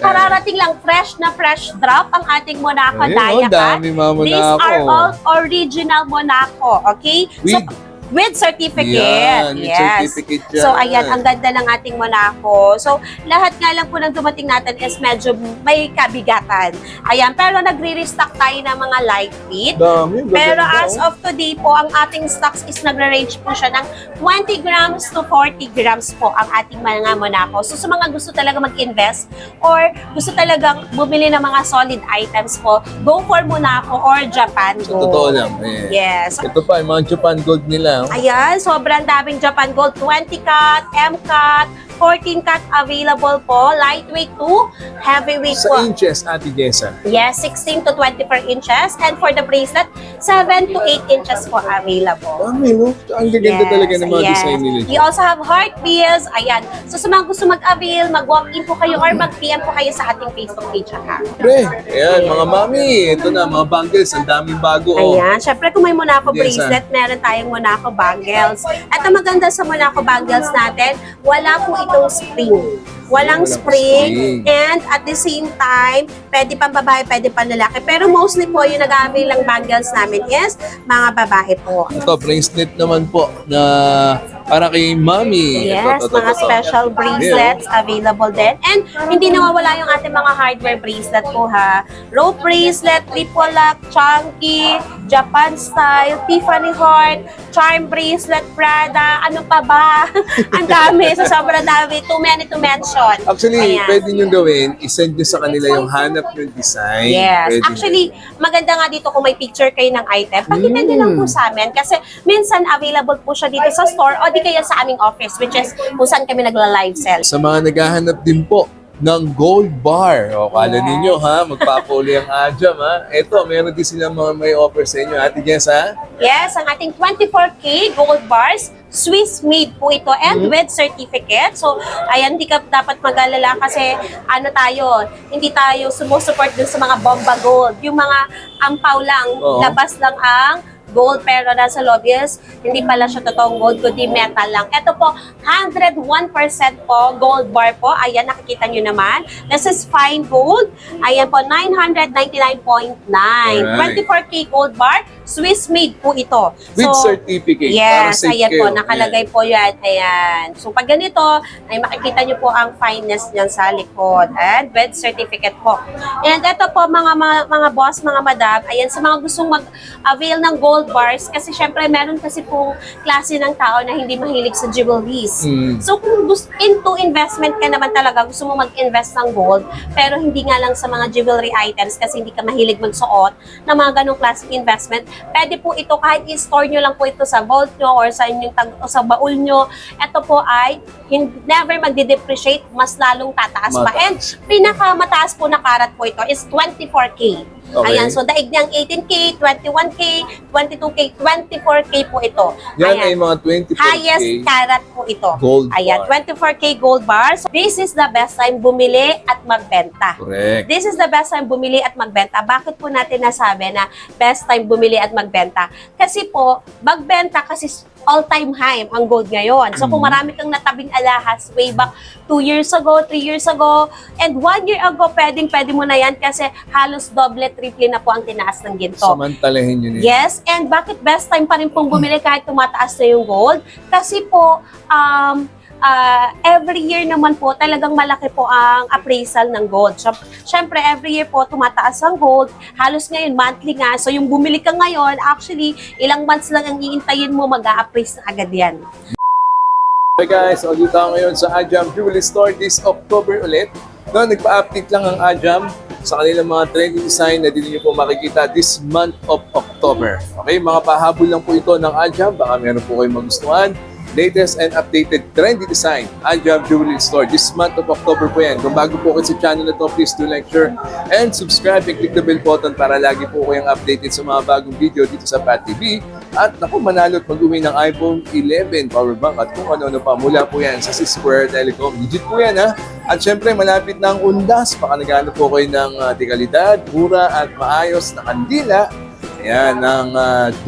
Kararating lang, fresh drop ang ating Monaco Dayakan. Dami mga Monaco. These are all original Monaco, okay? With certificate. Yan, with certificate yan. So, ayan, ang ganda ng ating Monaco. So, lahat nga lang po ng dumating natin is medyo may kabigatan. Ayan, pero nagre-restock tayo ng mga lightweight. Dami, Pero as of today po, ang ating stocks is nagre-range po siya ng 20 grams to 40 grams po ang ating mga Monaco. So, sa mga gusto talaga mag-invest or gusto talagang bumili ng mga solid items po, go for Monaco or Japan So, Gold. totoo lang. Eh. Yes. Ito pa, yung mga Japan Gold nila. Ayan, sobrang daming Japan Gold. 20 cut, M cut, 14 cut available po. Lightweight to heavyweight Sa po. inches, Ate Jessa. Yes, 16 to 24 inches. And for the bracelet, 7 to 8 inches po available. Dami, no? Ang gaganda talaga ng mga design nila. We also have heart beads. Ayan. So sa mga gusto mag-avail, mag-walk-in po kayo or mag-PM po kayo sa ating Facebook page account. Pre, ayan, mga mami. Ito na, mga bangles. Ang daming bago. Oh. Ayan. Syempre kung may Monaco Yes, bracelet, meron tayong Monaco bangles. At ang maganda sa Monaco bangles natin, wala po itong spring. Walang spring. And at the same time, pwede pang babae, pwede pang lalaki. Pero mostly po yung nag-avail ng bangles namin is mga babae po. Ito, bracelet naman po na para kay mami. Yes, Ito. mga special bracelets available din. And hindi nawawala yung ating mga hardware bracelet po ha. Rope bracelet, triple lock, chunky, Japan style, Tiffany heart, charm bracelet, Prada, ano pa ba? Ang dami, so sobrang dami. Too many to mention. Actually, Ayan. pwede nyo gawin, isend nyo sa kanila yung hanap yung design. Yes. Pwede Actually, maganda nga dito kung may picture kayo ng item. Pakita nyo lang po sa amin kasi minsan available po siya dito sa store o di kaya sa aming office which is kung saan kami nagla-live sell. Sa mga naghahanap din po ng gold bar. O, kala Yes. ninyo ha, magpapuli ang Ajam ha. Ito, meron din sila mga may offer sa inyo. Ate Jess ha? Yes, ang ating 24K gold bars, Swiss made po ito and with certificate. So, ayan, hindi ka dapat mag-alala kasi ano tayo, hindi tayo sumusupport dun sa mga bomba gold. Yung mga ampaw lang, Oo. labas lang ang gold pero nasa loob is hindi pala siya totoong gold kundi metal lang. Ito po 101% po gold bar po. Ayan, nakikita nyo naman. This is fine gold. Ayan po 999.9. Alright. 24K gold bar. Swiss made po ito. With certificate. Para Yes, safe ayan kayo. po, nakalagay po yan. Ayan. So pag ganito, ay makikita nyo po ang fineness niyan sa likod. And with certificate po. And ito po mga boss, mga madam, ayan, sa mga gustong mag-avail ng gold bars, kasi syempre meron kasi pong klase ng tao na hindi mahilig sa jewelries. So kung into investment ka naman talaga, gusto mo mag-invest ng gold, pero hindi nga lang sa mga jewelry items kasi hindi ka mahilig magsuot ng mga ganong klaseng investment, pwede po ito kahit i-store nyo lang po ito sa vault nyo or sa inyong o sa baul nyo. Ito po ay never magde-depreciate, mas lalong tataas pa. And pinakamataas po na karat po ito is 24K. Okay. Ayan, so daig niyang 18K, 21K, 22K, 24K po ito. Yan Ayan. ay mga 24K. Highest carat po ito. Gold Ayan, bar. 24K gold bar. So, this is the best time bumili at magbenta. Correct. This is the best time bumili at magbenta. Bakit po natin nasabi na best time bumili at magbenta? Kasi po, magbenta kasi all-time high ang gold ngayon. So kung marami kang natabing alahas way back 2 years ago, 3 years ago, and 1 year ago, pwede mo na yan kasi halos doble, triple na po ang tinaas ng ginto. Samantalahin nyo niya. Yes, and bakit best time pa rin pong bumili kahit tumataas na yung gold? Kasi po, every year naman po, talagang malaki po ang appraisal ng gold. So, syempre, every year po, tumataas ang gold. Halos ngayon, monthly nga. So, yung bumili ka ngayon, actually, ilang months lang ang iintayin mo, mag-a-appraise na agad yan. Hey guys, so dito ako ngayon sa Ajam Jewelry Store this October ulit. No, nagpa-update lang ang Ajam sa kanilang mga trending design na din niyo po makikita this month of October. Okay, mga pahabol lang po ito ng Ajam. Baka meron po kayong magustuhan. Latest and updated trendy design, Ajam Jewelry Store. This month of October po yan. Kung bago po kayo sa channel na ito, please do like, share, and subscribe and click the bell button para lagi po kayong updated sa mga bagong video dito sa Pat TV. At naku, manalo at mag-uwi ng iPhone 11 power bank at kung ano-ano pa. Mula po yan sa Square Telecom. Legit po yan ha. At syempre, malapit na ang undas. Baka naghanap po kayo ng dekalidad, mura at maayos na kandila. Ayan, ng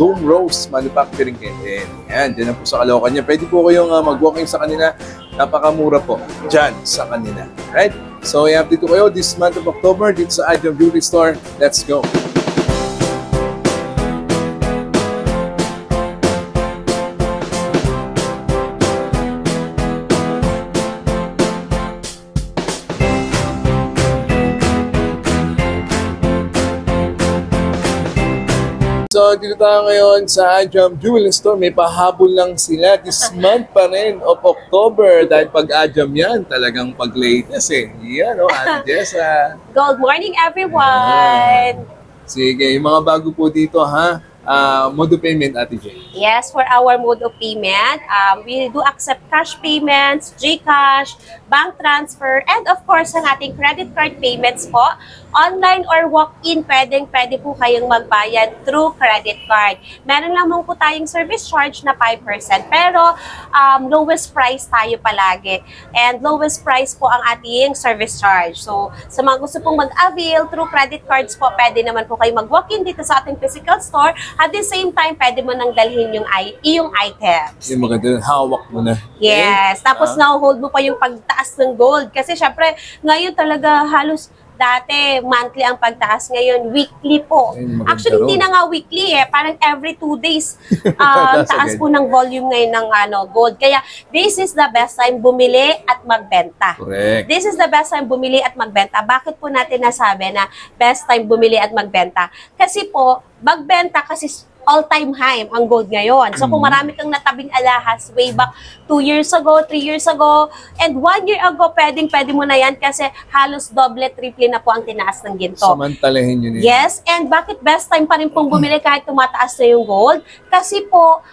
Dome Rose Manufacturing Center. Ayan, dyan na po sa Caloocan niya. Pwede po kayong mag-walking sa kanila. Napakamura po dyan sa kanila. Right? So, i-update ko kayo this month of October dito sa Ajam Jewelry Store. Let's go! So, dito tayo ngayon sa Ajam Jewelry Store. May pahabol lang sila this month pa rin of October. Dahil pag Ajam yan, talagang pag-latest eh. Yan o, Ate Jessa. Good morning, everyone! Sige, yung mga bago po dito ha. Mode of payment, Ate Jay. Yes, for our mode of payment, we do accept cash payments, GCash, bank transfer, and of course, ang ating credit card payments po. Online or walk-in, pwede po kayong magbayad through credit card. Meron lamang po tayong service charge na 5%, pero lowest price tayo palagi. And lowest price po ang ating service charge. So, sa mga gusto pong mag-avail through credit cards po, pwede naman po kayo mag-walk-in dito sa ating physical store. At the same time, pwede mo nang dalhin yung iyong items. Yung maganda, hawak mo na. Yes. Tapos na-hold mo pa yung pagtaas ng gold. Kasi syempre, ngayon talaga halos dati monthly ang pagtaas, ngayon weekly po. Ayun, maganda Actually, hindi ron. na nga weekly eh. Parang every 2 days ang taas po ng volume ngayon ng gold. Kaya this is the best time bumili at magbenta. Correct. This is the best time bumili at magbenta. Bakit po natin nasabi na best time bumili at magbenta? Kasi po, magbenta kasi all-time high ang gold ngayon. So kung marami kang natabing alahas way back 2 years ago, 3 years ago, and 1 year ago, pwede mo na yan kasi halos doble, triple na po ang tinaas ng ginto. Samantalahin yun eh. Yes, and bakit best time pa rin pong bumili kahit tumataas na yung gold? Kasi po,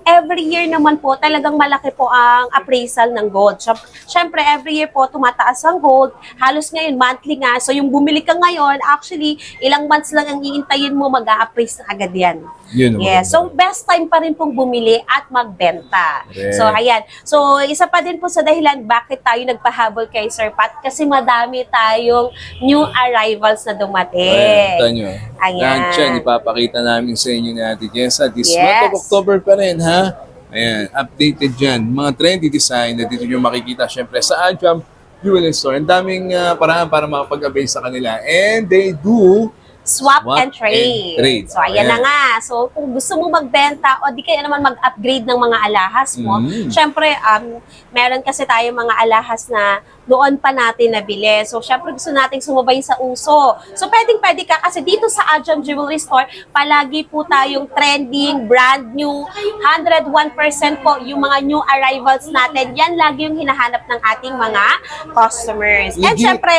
every year naman po, talagang malaki po ang appraisal ng gold. Siyempre, every year po, tumataas ang gold. Halos ngayon, monthly nga. So, yung bumili ka ngayon, actually, ilang months lang ang iintayin mo, mag-a-appraise na agad yan. Yun ang Yes. maganda. So, best time pa rin pong bumili at magbenta. Correct. So, ayan. So, isa pa din po sa dahilan bakit tayo nagpahabol kay Sir Pat, kasi madami tayong new arrivals na dumating. Ayan, nyo. Ayan. Lahat yan, ipapakita namin sa inyo ni Ate Jessa. This Yes. month of October pa rin, ha? Ayan, updated dyan. Mga trendy design na dito nyo makikita, syempre, sa Ajam Jewelry Store. Ang daming paraan para makapag-avail sa kanila. And they do Swap Swap and trade. and trade. So, ayan Ayan. na nga. So, kung gusto mo magbenta o di kaya naman mag-upgrade ng mga alahas mo, syempre, meron kasi tayo mga alahas na doon pa natin nabili. So, syempre, gusto nating sumabay sa uso. So, pwede ka kasi dito sa Ajam Jewelry Store, palagi po tayong trending, brand new, 101% po yung mga new arrivals natin. Yan lagi yung hinahanap ng ating mga customers. And Legit. syempre,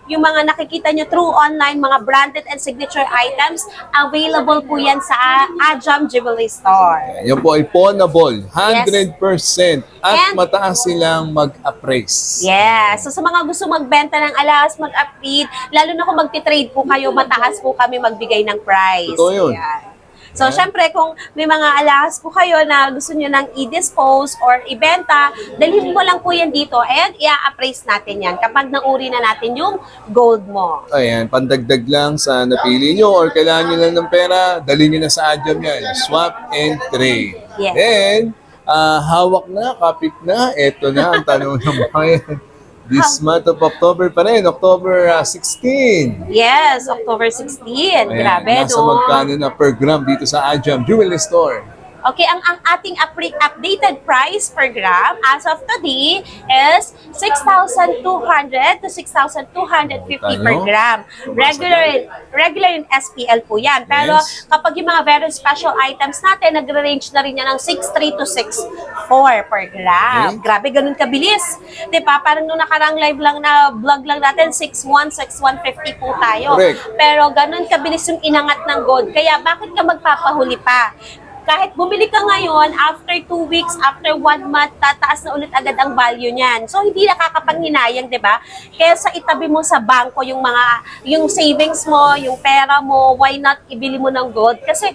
yung mga nakikita nyo through online, mga branded and signature items, available po yan sa Ajam Jewelry Store. Yan po ay pawnable, 100%. At And- mataas silang mag-appraise. Yes. So sa mga gusto magbenta ng alahas, mag-upgrade, lalo na kung magti-trade po kayo, mataas po kami magbigay ng price. Totoo yun. Yan. So, syempre, kung may mga alahas po kayo na gusto nyo nang i-dispose or ibenta, dalhin mo lang po yan dito and i-appraise natin yan kapag nauri na natin yung gold mo. Ayan, pandagdag lang sa napili nyo or kailangan nyo lang ng pera, dali nyo na sa Ajam yan. Swap and trade. Yes. Then, hawak na, kapit na, eto na ang tanong ng bayan. This month of October pa rin, October 16. Yes, October 16. Ayan, Grabe, nasa no? magkano na per gram dito sa Ajam Jewelry Store. Okay, ang ating updated price per gram as of today is 6,200 to 6,250 per gram. Regular in SPL po yan. Pero Yes. kapag yung mga very special items natin, nagre-range na rin yan ng 6,300 to 6,400 per gram. Okay. Grabe, ganun kabilis. Di ba? Parang nung nakarang live lang na vlog lang natin, 6,1, 6,150 po tayo. Correct. Pero ganun kabilis yung inangat ng gold. Kaya bakit ka magpapahuli pa? Kahit bumili ka ngayon, after 2 weeks, after 1 month, tataas na ulit agad ang value niyan. So, hindi nakakapanghinayang, di ba? Kaya sa itabi mo sa bangko yung savings mo, yung pera mo, why not ibili mo ng gold? Kasi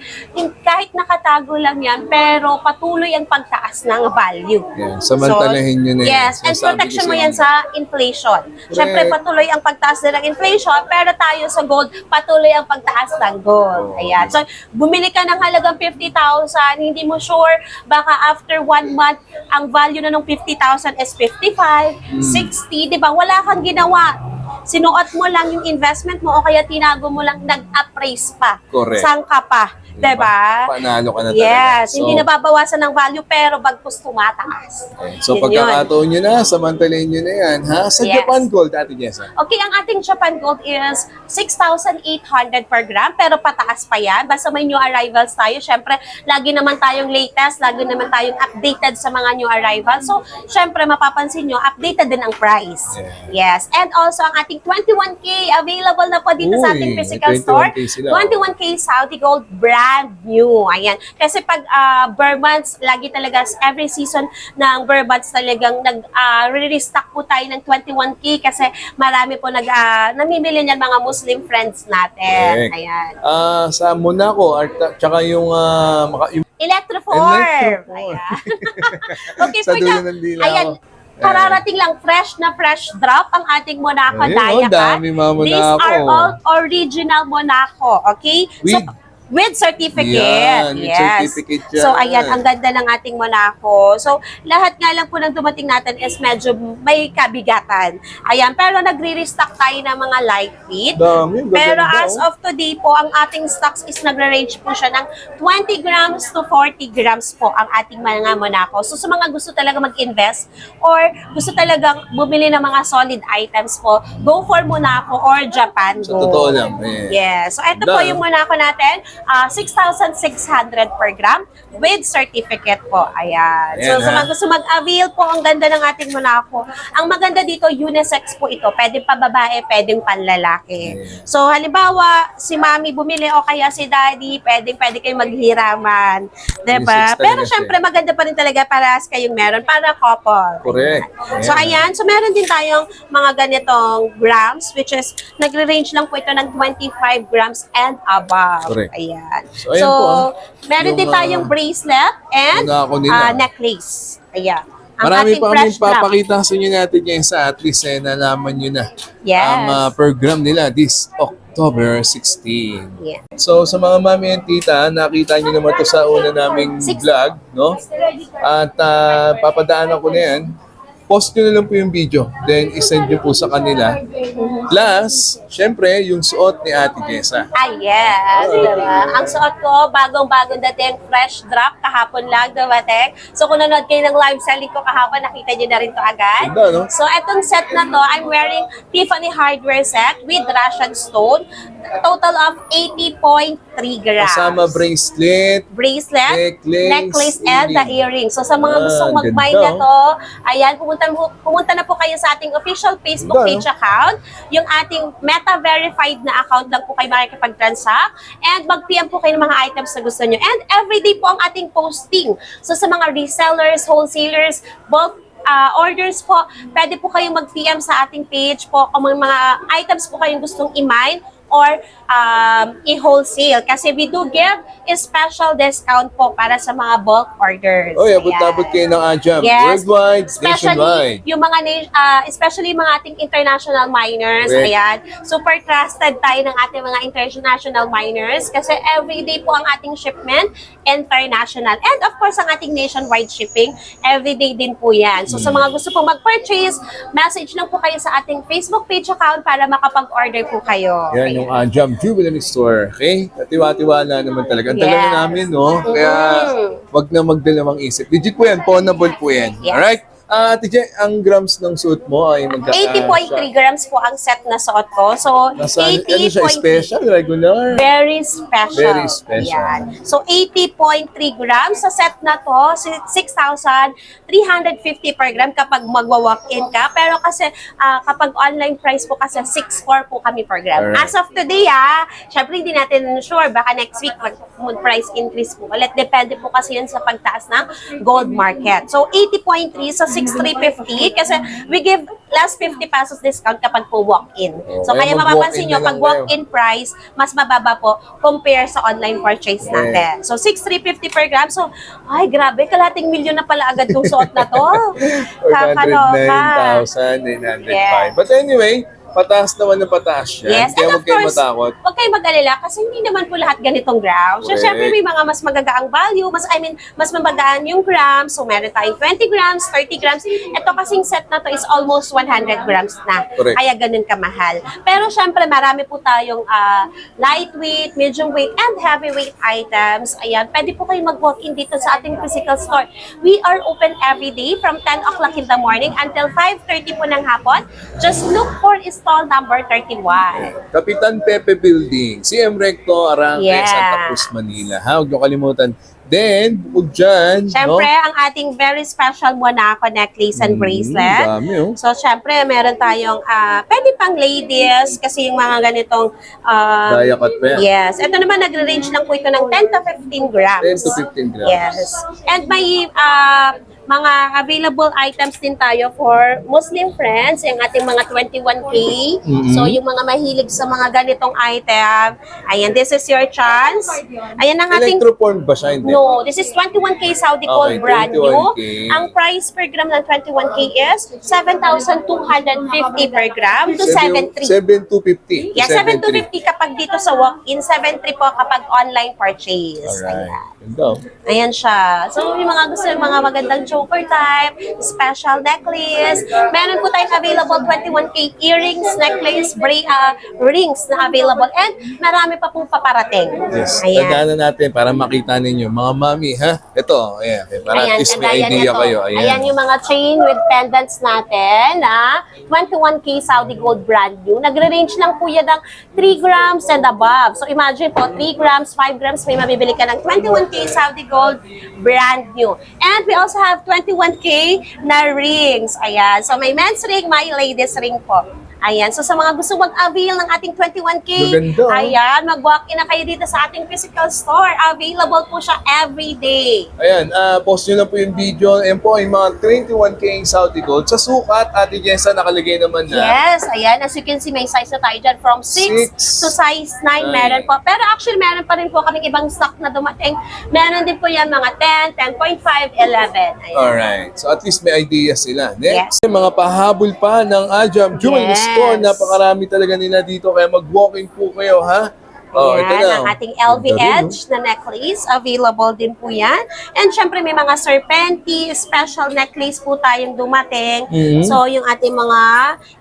kahit nakatago lang yan, pero patuloy ang pagtaas ng value. Yan, samantalahin nyo na yan. Yes, and Sinasabi protection ko mo sa yan inyo. sa inflation. Siyempre, patuloy ang pagtaas din ng inflation, pero tayo sa gold, patuloy ang pagtaas ng gold. Ayan. So, bumili ka ng halagang 50,000, 50,000, hindi mo sure, baka after 1 month, ang value na ng 50,000 is 55, 60, di ba? Wala kang ginawa. Sinuot mo lang yung investment mo o kaya tinago mo lang, nag-appraise pa. Correct. Saan ka pa? Diba? Panalo ka na talaga. Yes, So, hindi nababawasan ng value pero bagkus tumataas. So, Yun pagkakataon nyo na, samantalin nyo na yan, ha? Sa Yes. Japan Gold, Ate Jessa. Okay, ang ating Japan Gold is 6,800 per gram, pero pataas pa yan. Basta may new arrivals tayo. Syempre, lagi naman tayong latest, lagi naman tayong updated sa mga new arrivals. So, syempre, mapapansin nyo, updated din ang price. Yes. And also, ang ating 21K, available na po dito sa ating Uy, physical may store. 21K sila, 21K Saudi Gold, brand new. Ayan. Kasi pag bare months, lagi talaga, every season ng bare months talagang re-restock po tayo ng 21K kasi marami po namimili niyan mga Muslim friends natin. Correct. Ayan. Sa Monaco, tsaka yung Electroform. Electroform. Ayan. Okay, Sa for dulo now, ng dilaw. ayan, kararating lang fresh drop ang ating Monaco Ayun, Diacat. dami mga Monaco. These are all original Monaco, okay? With certificate. Yan, with certificate yan. So, ayan, ang ganda ng ating Monaco. So, lahat nga lang po ng dumating natin is medyo may kabigatan. Ayan, pero nagre-restock tayo ng mga lightweight. Dami, gaganda, Pero as oh. of today po, ang ating stocks is nagre-range po siya ng 20 grams to 40 grams po ang ating mga Monaco. So, sa mga gusto talaga mag-invest or gusto talagang bumili ng mga solid items po, go for Monaco or Japan Sa Gold. totoo lang. Ayan. Yes. So, ito po yung Monaco natin. 6,600 per gram with certificate po. Ayan. Ayan, So, sa mga gusto mag-avail po, ang ganda ng ating Monaco. Ang maganda dito, unisex po ito. Pwedeng pababae, pwedeng panlalaki. So, halimbawa, si mami bumili o kaya si daddy, pwede kayong maghiraman. Diba? Unisex talaga Pero siya. syempre, maganda pa rin talaga para kayong meron, para couple. Correct. So, ayan. So, meron din tayong mga ganitong grams, which is, nagre-range lang po ito ng 25 grams and above. Correct. Ayan. So, ayan po, meron yung, din tayong bracelet and Monaco nila. necklace. Ayan. Ang Marami ating pa kami fresh drop. papakita sa inyo natin yan sa at least nalaman nyo na Yes. ang program nila this October 16. Yeah. So sa mga mami and tita, nakita nyo naman to sa una naming vlog, no? At papadaanan ko na yan. Post nyo na lang po yung video. Then, isend nyo po sa kanila. Plus, syempre, yung suot ni Ate Jessa. Yes, diba? Ang suot ko, bagong-bagong dating, fresh drop, kahapon lang dumating. So kung nanood kayo ng live selling ko kahapon, nakita nyo na rin to agad. Ganda, no? So etong set na to, I'm wearing Tiffany hardware set with Russian stone. Total of 80.3 grams. Kasama bracelet, necklace, and the earrings. So sa mga gustong mag-buy na ganda, to, ayan, pumunta na po kayo sa ating official Facebook Ganda, page account. Yung ating Meta-verified na account lang po kayo makikipag-transact. And mag-PM po kayo ng mga items na gusto nyo. And everyday po ang ating posting. So sa mga resellers, wholesalers, bulk orders po, pwede po kayong mag-PM sa ating page po kung may mga items po kayong gustong i-mine or i-wholesale. Kasi we do give a special discount po para sa mga bulk orders. oh, abot-abot kayo ng Ajam. Yes. Worldwide, Especially nationwide. yung mga especially mga ating international miners, Correct. ayan. Super trusted tayo ng ating mga international miners kasi everyday po ang ating shipment international. And of course, ang ating nationwide shipping, everyday din po yan. So sa mga gusto pong mag-purchase, message lang po kayo sa ating Facebook page account para makapag-order po kayo. Yan yung Ajam Jubilee Store. Okay? Tiwa-tiwala naman talaga. Ang tagal Yes. na namin, no? Kaya wag na magdalamang isip. Legit po yan. Pawnable po yan. Yes. Alright? Tije, ang grams ng suit mo ay 80.3 grams po ang set na suot ko. So, Nasa, ano siya, 80.3. special, regular? Very special. Very special. Yan. So, 80.3 grams sa set na to, 6,350 per gram kapag magwa-walk-in ka. Pero kasi kapag online price po kasi 6,400 po kami per gram. Alright. As of today, syempre hindi natin sure. Baka next week mag-price increase po ulit. Depende po kasi yun sa pagtaas ng gold market. So, 80.3 sa 6,350 kasi we give last 50 pesos discount kapag po walk-in. So, kaya kaya mapapansin mag-walk-in nyo, na pag lang walk-in price, mas mababa po compare sa online purchase natin. So, 6,350 per gram. So, ay, grabe, kalating milyon na pala agad yung suot na to. Kakaloka. 409,905. Yes. But anyway, pataas naman na pataas yan. Yes, Kaya and of huwag kayong course, matakot. huwag kayong mag-alala kasi hindi naman po lahat ganitong grams. So, Correct. syempre may mga mas magagaang value, mas mabagaan yung grams. So, meron tayong 20 grams, 30 grams. Ito kasing set na to is almost 100 grams na. Correct. Kaya ganun kamahal. Pero syempre, marami po tayong lightweight, medium weight, and heavyweight items. Ayan, pwede po kayong mag-walk-in dito sa ating physical store. We are open every day from 10 o'clock in the morning until 5:30 po ng hapon. Just look for stall number 31. Kapitan Pepe Building, CM Recto, Arangke, Yeah. Santa Cruz, Manila. Ha, huwag niyo kalimutan. Then, bukod dyan, Syempre, ang ating very special Monaco necklace and bracelet. Dami, oh. So, syempre, meron tayong, pwede pang ladies, kasi yung mga ganitong, Daya cut pa yan. yes. Ito naman, nagre-range lang po ito ng 10 to 15 grams. 10 to 15 grams. Yes. And may mga available items din tayo for Muslim friends, yung ating mga 21K. So, yung mga mahilig sa mga ganitong item, ayan, this is your chance. Ayan ang ating... Electroform ba siya? Hindi. No, this is 21K Saudi Gold Okay, brand new. 21K. Ang price per gram ng 21K is 7,250 per gram to 7,300. 7,250. Yeah, 7,250 kapag dito sa walk-in, 7,300 po kapag online purchase. Alright. Ayan. Ganda, oh. Ayan siya. So, yung mga gusto yung mga magandang choker type, special necklace. Meron po tayong available 21K earrings, necklace, rings na available. And marami pa pong paparating. Yes. Ayan. Tandaan natin para makita ninyo. Mga mami, ha? Ito, ayan. Para at least may kagaya idea nito. kayo. Ayan yung mga chain with pendants natin na 21K Saudi Gold brand new. Nagre-range lang po yan ng 3 grams and above. So imagine po, 3 grams, 5 grams, may mabibili ka ng 21K Saudi Gold brand new. And we also have 21K na rings. Ayan. So may men's ring, may ladies ring po. Ayan. So sa mga gusto mag-avail ng ating 21K, Maganda, oh. ayan, mag-walk-in na kayo dito sa ating physical store. Available po siya every day. Ayan, post nyo na po yung video. Ayan po, yung mga 21K Saudi Gold. Sa sukat, Ate Jessa, nakalagay naman na. Yes, ayan. As you can see, may size na tayo dyan. From 6 to size 9 meron po. Pero actually, meron pa rin po kaming ibang stock na dumating. Meron din po yan mga 10, 10.5, 11. Ayan. Alright. So at least may idea sila. Next, Yes. mga pahabol pa ng Ajam Jewelry Yes. Store. Napakarami talaga nila dito. Kaya mag-walking po kayo, ha? Oh, ito Yan, na. ang ating LV Ganda rin, Edge na necklace. Available din po yan. And syempre, may mga serpenti, special necklace po tayong dumating. Mhm. So, yung ating mga,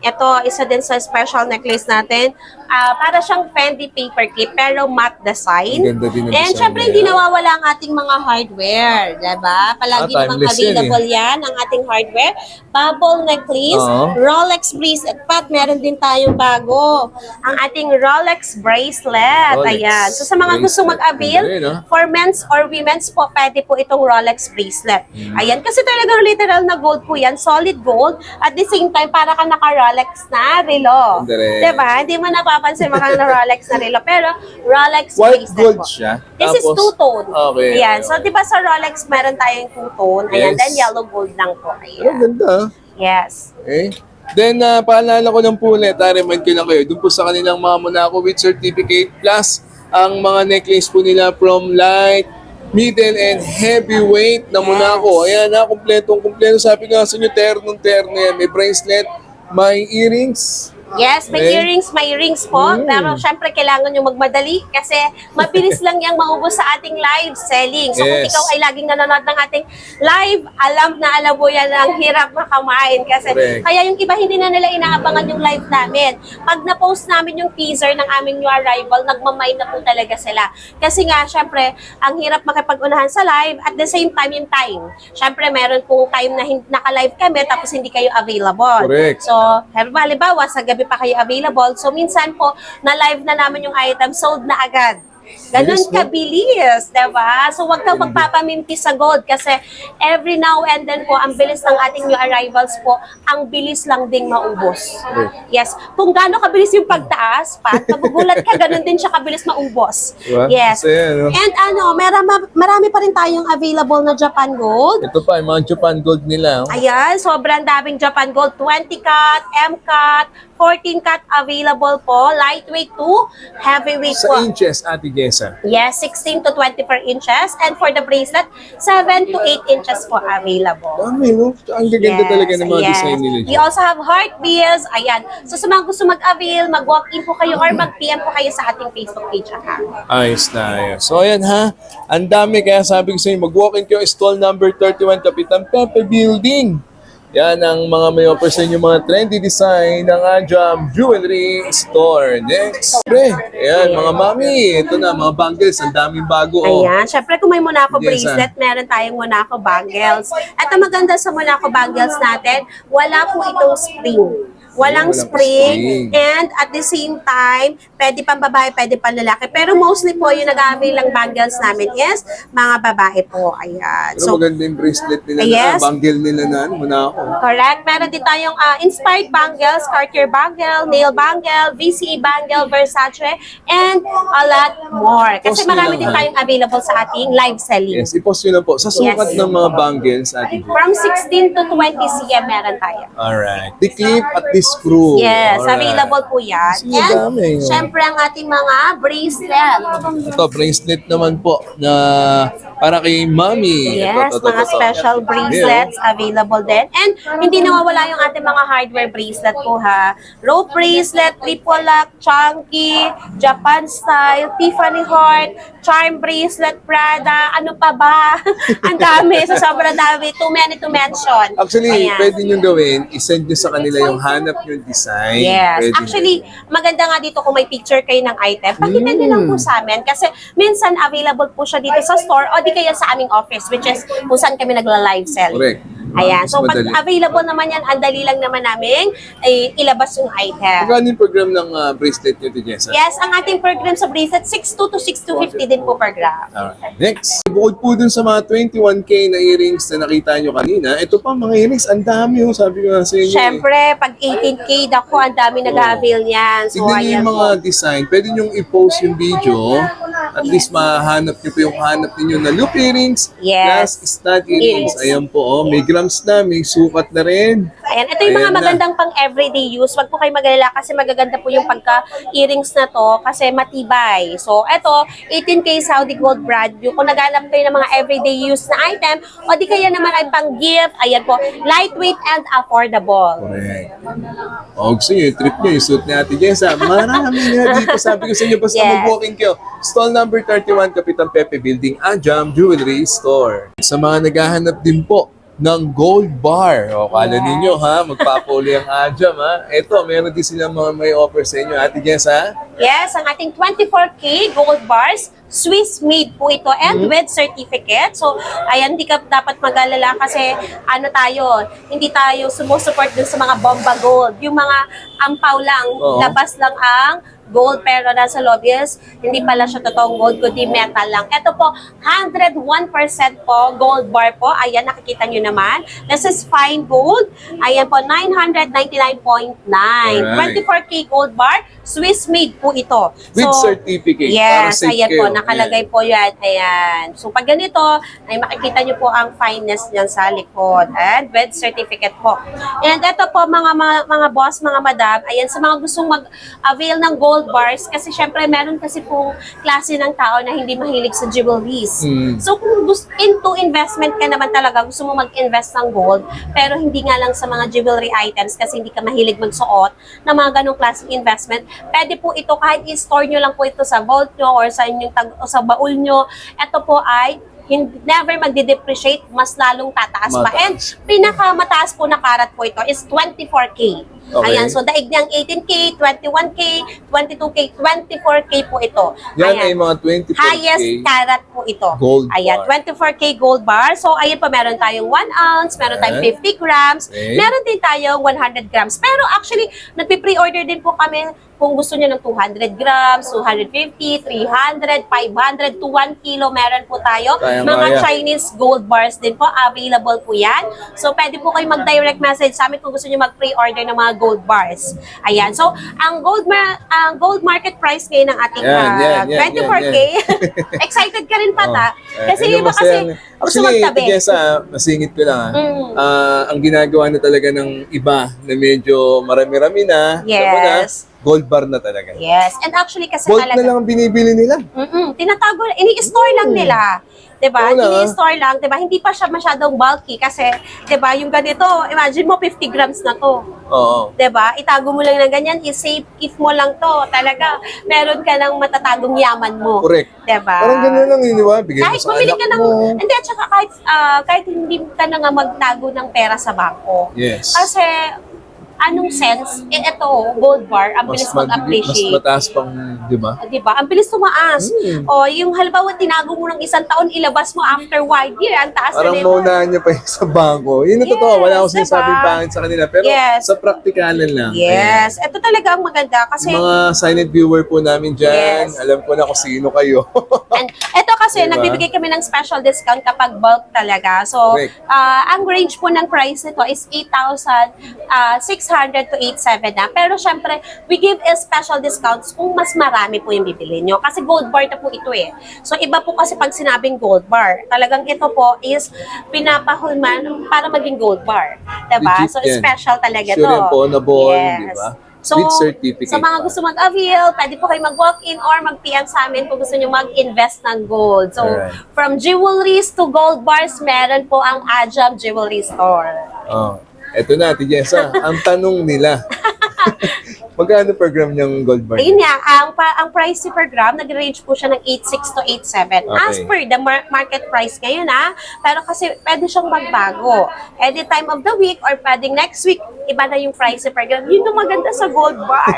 ito, isa din sa special necklace natin. Para siyang Fendi paper clip, pero matte design. Ang ganda din ang And design syempre, niya. hindi nawawala ang ating mga hardware. Diba? Palagi namang timeless yan, available yan, ang ating hardware. Bubble necklace, Oo. Rolex bracelet, pat meron din tayong bago. Ang ating Rolex bracelet. Rolex Ayan. So sa mga gusto bracelet. mag-avail, Ganda rin, no? for men's or women's po, pwede po itong Rolex bracelet. Hmm. Ayan. Kasi talagang literal na gold po yan. Solid gold. At the same time, para ka naka-Rolex na relo. Ganda rin. Diba? Hindi mo napapansin mga Rolex na relo. Pero Rolex White bracelet gold po. siya. This is Tapos- two-tone. Okay. Ayan. So, di ba sa Rolex, meron tayong two-tone. Ayan. Yes. Then, yellow gold lang po. Pero Ayan. ganda, ha? Yes. Okay. Then, paalala ko ng po ulit, remind ko lang kayo, dun po sa kanilang mga Monaco with certificate plus ang mga necklace po nila from light, middle, and heavyweight na Monaco. Ayan na, kumpleto. Sabi nga sa inyo, terno yan. May bracelet, may earrings. Yes, may Okay. earrings, may rings po. Pero syempre, kailangan nyo magmadali kasi mabilis lang yang maubos sa ating live selling. So kung Yes. ikaw ay laging nanonood ng ating live, alam mo yan ang hirap makamain. Kasi Correct. kaya yung iba hindi na nila inaabangan yung live namin. Pag na-post namin yung teaser ng aming new arrival, nagmamay na po talaga sila. Kasi nga, syempre, ang hirap makipag-unahan sa live at the same time yung time. Syempre, meron pong time na naka-live kami tapos hindi kayo available. Correct. So, halimbawa, sa gabi pa kayo available. So, minsan po, na-live na namin yung item, sold na agad. Ganun Bilis, no? kabilis, diba? So, wag kang magpapamimpi sa gold kasi every now and then po, ang bilis ng ating new arrivals po, ang bilis lang ding maubos. Yes. Kung gaano kabilis yung pagtaas, magugulat ka, ganun din siya kabilis maubos. Diba? Yes. So, yan, no? And marami pa rin tayong available na Japan Gold. Ito pa, yung mga Japan Gold nila. Oh. Ayan, sobrang daming Japan Gold. 20 cut, M cut, 14 cut available po. Lightweight to heavyweight Sa po. inches, Ate Jessa. Yes, 16 to 24 inches. And for the bracelet, 7 to 8 inches po available. Dami, no? Ang gaganda talaga ng mga design nila We dyan. also have heart beads. Ayan. So sa mga gusto mag-avail, mag-walk-in po kayo or mag-PM po kayo sa ating Facebook page account. Ayos na ayos. So ayan ha, ang dami, kaya sabi ko sa inyo, mag-walk-in kayo stall number 31 Kapitan Pepe Building. Yan ang mga may offer sa inyo, mga trendy design ng Ajam Jewelry Store. Next, ayan mga mami, ito na mga bangles, ang daming bago. Oh. Ayan. Syempre kung may Monaco Yes, bracelet, meron tayong Monaco bangles. At ang maganda sa Monaco bangles natin, wala po itong spring. Walang Walang spring. spring. And at the same time, pwede pang babae, pwede pang lalaki. Pero mostly po, yung nag-avail ng bangles namin is mga babae po. Ayan. Pero maganda yung bracelet nila Yes. bangle nila na, muna ako. Correct. Meron din tayong inspired bangles, Cartier bangle, nail bangle, VCE bangle, Versace, and a lot more. Kasi Post nyo marami lang, din ha? tayong available sa ating live selling. Yes, i-post nyo lang po. Sa sukat Yes. ng mga bangles, Ate Jessa. From 16 to 20 cm meron tayo. Alright. The clip at the screw. Yes, Alright. available po yan. Kasi madami, And oh. syempre ang ating mga bracelet. Ito, bracelet naman po na para kay Mami. Yes, Ito. mga special bracelets available din. And hindi nawawala yung ating mga hardware bracelet po ha. Rope bracelet, triple lock, chunky, Japan style, Tiffany heart, charm bracelet, Prada, ano pa ba? Ang dami, sa sobrang dami. Too many to mention. Actually, Ayan. pwede nyo gawin, isend nyo sa kanila yung hanap yung design. Yes. Pwede Actually, maganda nga dito kung may picture kayo ng item. Pakita nyo lang po sa amin. Kasi minsan available po siya dito sa store o di kaya sa aming office, which is kung saan kami nagla-live sell. Correct. Ayan. So, pag Madali. available naman yan, ang dali lang naman namin ilabas yung item. Magkano yung program ng bracelet nyo, Jessa? Yes, ang ating program sa bracelet, 6.2 to 6.250 din po per gram. Alright. Next. Bukod po dun sa mga 21K na earrings na nakita nyo kanina, ito pa mga earrings, ang dami oh, sabi ko nga sa inyo. Siyempre, pag 18K, dako, ang dami nag-avail niyan. So, Tignan nyo ayan yung po. mga design. Pwede nyo i-post yung video. At least mahanap nyo po yung hanap ninyo na loop earrings Yes. plus stud earrings. Yes. Ayan po, oh. May grams na, may sukat na rin. Ayan, ito yung mga Ayan na. magandang pang everyday use. Wag po kayo mag-alala kasi magaganda po yung pagka-earrings na to kasi matibay. So, ito, 18K Saudi Gold brand new. Kung naghanap kayo ng mga everyday use na item, o di kaya naman ay pang gift, ayan po, lightweight and affordable. Correct. O, gusto nyo, yung trip nyo, yung suit ni Ate Jessa. Marami na dito. Sabi ko sa inyo, basta Yes. mag-walking kayo. Stall number 31, Kapitan Pepe Building, Ajam Jewelry Store. Sa mga naghahanap din po ng gold bar. O, kala Yes. ninyo ha, magpapuli ang Ajam ha. Ito, meron din silang mga may offer sa inyo. Ate Jessa, Yes, ang ating 24K gold bars, Swiss made po ito and with certificate. So, ayan, hindi ka dapat mag-alala kasi ano tayo, hindi tayo sumusupport dun sa mga bomba gold. Yung mga ampaw lang, Oo. labas lang ang gold pero nasa loob is hindi pala siya totoong gold kundi metal lang. Ito po 101% po gold bar po. Ayan, nakikita nyo naman. This is fine gold. Ayan po 999.9. Alright. 24K gold bar, Swiss made po ito. with certificate. para Yes, safe ayan kayo. po, nakalagay po yan. Ayan. So, pag ganito, ay makikita nyo po ang fineness niyan sa likod. And with certificate po. And ito po, mga boss, mga madam, ayan, sa mga gustong mag-avail ng gold bars, kasi syempre, meron kasi pong klase ng tao na hindi mahilig sa jewelries. Mm. So, kung into investment ka naman talaga, gusto mo mag-invest ng gold, pero hindi nga lang sa mga jewelry items kasi hindi ka mahilig magsuot ng mga ganong klaseng investment, pwede po ito kahit i-store nyo lang po ito sa vault nyo or sa inyong o sa baul nyo. Ito po ay never magde-depreciate, mas lalong tataas pa. Mataas. And pinakamataas po na karat po ito is 24K. Okay. Ayan, so daig niyang 18K, 21K, 22K, 24K po ito. Yan Ayan. ay mga 24K. Highest carat po ito. Gold Ayan, bar. 24K gold bar. So, ayan po, meron tayong 1 ounce, meron tayong Ayan. 50 grams, Okay. meron din tayong 100 grams. Pero actually, nagpi-pre-order din po kami kung gusto niyo ng 200 grams, 250, 300, 500 to 1 kilo, meron po tayo. Mga Kaya. Chinese gold bars din po, available po yan. So, pwede po kayo mag-direct message sa amin kung gusto niyo mag-pre-order ng mga gold bars. Ayan. So, ang gold market price ngayon ng ating Yan, yan, 24K. Excited ka rin pata. Oh. Kasi Ano iba kasi masaya- Actually, magtabi. Jessa, masingit ko lang ang ginagawa na talaga ng iba na medyo marami-rami na, alam mo na, Yes. gold bar na talaga. Yes. And actually kasi Gold na talaga, lang ang binibili nila. tinatago, ini-store lang nila. 'Di ba? Oo lang, Ini-store lang, 'di ba? Hindi pa siya masyadong bulky kasi 'di ba, yung ganito, imagine mo 50 grams na 'to. Oo. 'Di ba? Itago mo lang ng ganyan, i-safe keep mo lang 'to. Talaga, meron ka ng matatagong yaman mo. Correct. 'Di ba? Parang gano'n lang yun, di ba? Bigay mo Kahit sa bumili anak ka ng, mo. hindi, at saka kahit hindi ka na nga magtago ng pera sa bangko. Yes. Kasi, anong sense? Ito, gold bar, ang bilis Mas mag-appreciate. mataas pang, di ba? Di ba? Ang bilis tumaas. O, yung halimbawa, tinago mo ng isang taon, ilabas mo after 1 year, ang taas Parang na nito. maunahan niya pa yung sa bangko. Yun ang totoo. Wala akong Yes, sinasabing diba? pangit sa kanila. Pero Yes. sa praktikalan lang. Yes. Ito talaga ang maganda kasi, Yung mga silent viewer po namin dyan, Yes. alam ko na kung sino kayo. and ito kasi, Diba? nagbibigay kami ng special discount kapag bulk talaga. So, Correct. ang range po ng price nito is 8,600 to 8,700 na. Pero syempre, we give a special discounts kung mas marami po yung bibili nyo. Kasi gold bar na po ito eh. So, iba po kasi pag sinabing gold bar. Talagang ito po is pinapahulman para maging gold bar. Diba? Legit So, yan. special talaga Sure to. yan po, na-bond, Yes. diba? So, With certificate sa mga pa. gusto mag-avail, pwede po kayo mag-walk-in or mag-PM sa amin kung gusto nyo mag-invest ng gold. So, Alright. from jewelries to gold bars, meron po ang Ajam Jewelry Store. Oh. Eto na, Ate Jessa, ang tanong nila. Magkano per gram yung gold bar? Ayun nga, ang price per gram, nag-range po siya ng 8,600 to 8,700. As Okay. per the market price ngayon pero kasi pwede siyang magbago. Any time of the week or pwedeng next week, iba na yung price per gram. Yun yung maganda sa gold bar.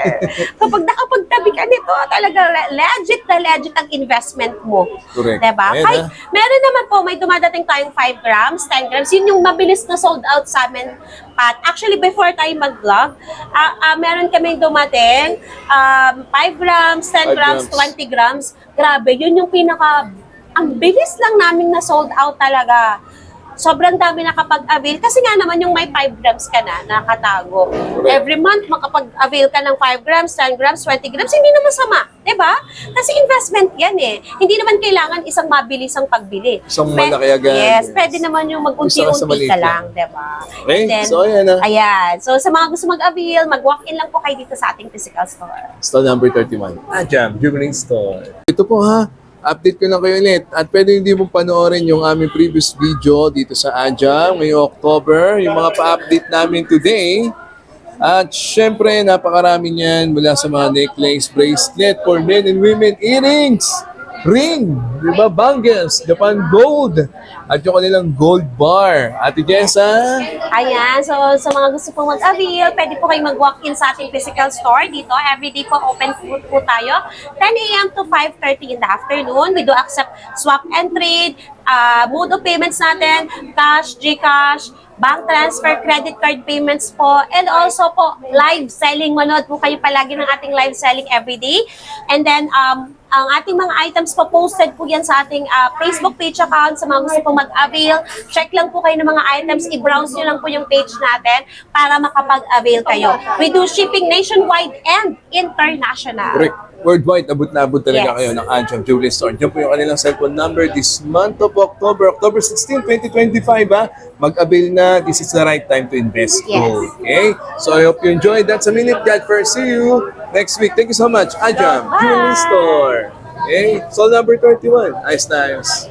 Kapag nakapagtabi ka nito, talaga legit na legit ang investment mo. Correct. Diba? Ayan, Kahit, meron naman po, may dumadating tayong 5 grams, 10 grams. Yun yung mabilis na sold out sa amin. Pat. Actually, before tayo mag-vlog, meron kaming dumating 5 grams, 10 5 grams, grams. 20 grams. Grabe, yun yung ang bilis lang namin na sold out talaga. Sobrang dami nakapag-avail. Kasi nga naman yung may 5 grams ka na, nakatago. Correct. Every month, makapag-avail ka ng 5 grams, 10 grams, 20 grams, hindi naman sama. Diba? Kasi investment yan eh. Hindi naman kailangan isang mabilisang pagbili. Isang malaki agad. Yes, pwede naman yung Isa sa mag-unti-unti maliit ka lang. lang. Diba? Okay, And then, so ayan na. Ayan. So, sa mga gusto mag-avail, mag-walk-in lang po kayo dito sa ating physical store. Store number 31. Ajam Jewelry Store. Ito po ha, update ko lang kayo ulit. At pwede hindi mo panoorin yung aming previous video dito sa Ajam ngayong October. Yung mga pa-update namin today. At syempre, napakarami niyan mula sa mga necklace, bracelet for men and women, earrings, ring, di ba, bangles, Japan Gold, at yung kanilang gold bar. Ate Jessa, Ayan. So, sa mga gusto pong mag-avail, pwede po kayo mag-walk-in sa ating physical store dito. Everyday po open po tayo. 10 a.m. to 5:30 in the afternoon. We do accept swap and trade, mode of payments natin, cash, GCash, bank transfer, credit card payments po, and also po, live selling. Manood po kayo palagi ng ating live selling everyday. And then, ang ating mga items po, posted po yan sa ating Facebook page account. Sa mga gusto pong mag-avail, check lang po kayo ng mga items, i-browse nyo lang po yung page natin para makapag-avail kayo. We do shipping nationwide and international. correct. Worldwide, abot na abot talaga Yes. kayo ng Ajam Jewelry Store. Diyan po yung kanilang cellphone number this month of October, October 16, 2025 ha. Mag-avail na, this is the right time to invest. Yes. Gold. Okay? So I hope you enjoyed. That's a minute, God first. See you next week. Thank you so much. Ajam Bye. Jewelry Store. Okay? Soul number 31. Nice times.